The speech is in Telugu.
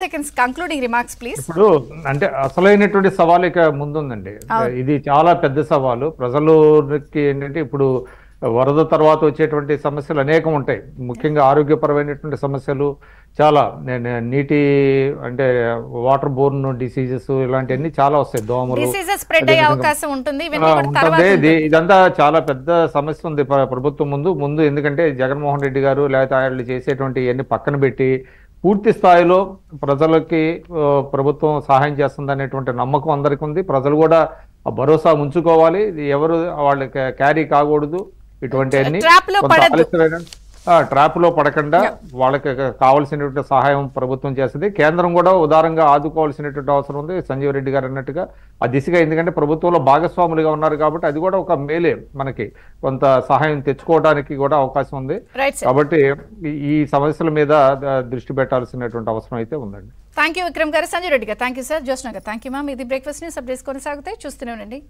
seconds concluding remarks please. ఇప్పుడు అంటే అసలైనటువంటి సవాల్ ఇక ముందుందండి. ఇది చాలా పెద్ద సవాలు. ప్రజలకి ఏంటంటే ఇప్పుడు వరద తర్వాత వచ్చేటువంటి సమస్యలు అనేకం ఉంటాయి. ముఖ్యంగా ఆరోగ్యపరమైనటువంటి సమస్యలు చాలా నీటి అంటే వాటర్ బోర్న్ డిసీజెస్ ఇలాంటివన్నీ చాలా వస్తాయి. దోమలు డిసీజెస్ స్ప్రెడ్ అయ్యే అవకాశం ఉంటుంది. ఇదంతా చాలా పెద్ద సమస్య ఉంది ప్రభుత్వం ముందు ఎందుకంటే జగన్మోహన్ రెడ్డి గారు లేకపోతే వాళ్ళు చేసేటువంటి ఇవన్నీ పక్కన పెట్టి పూర్తి స్థాయిలో ప్రజలకి ప్రభుత్వం సహాయం చేస్తుంది అనేటువంటి నమ్మకం అందరికీ ఉంది. ప్రజలు కూడా భరోసా ఉంచుకోవాలి. ఎవరు వాళ్ళకి క్యారీ కాకూడదు. ఇటువంటి ట్రాప్ లో పడకుండా వాళ్ళకి కావాల్సినటువంటి సహాయం ప్రభుత్వం చేస్తుంది. కేంద్రం కూడా ఉదారంగా ఆదుకోవాల్సినటువంటి అవసరం ఉంది. సంజీవ్ రెడ్డి గారు అన్నట్టుగా ఆ దిశగా, ఎందుకంటే ప్రభుత్వంలో భాగస్వాములుగా ఉన్నారు కాబట్టి అది కూడా ఒక మేలే, మనకి కొంత సహాయం తెచ్చుకోవడానికి కూడా అవకాశం ఉంది. కాబట్టి ఈ సమస్యల మీద దృష్టి పెట్టాల్సినటువంటి అవసరం అయితే ఉందండి. థ్యాంక్ యూ విక్రమ్ గారు. సంజయ్ రెడ్డి గారు థ్యాంక్ యూ సార్. జ్యోత్స్న గారు థ్యాంక్ యూ మ్యామ్. ఇది బ్రేక్ఫాస్ట్ న్యూస్ అప్డేట్స్ కొనసాగుతాయి, చూస్తూనే ఉండండి.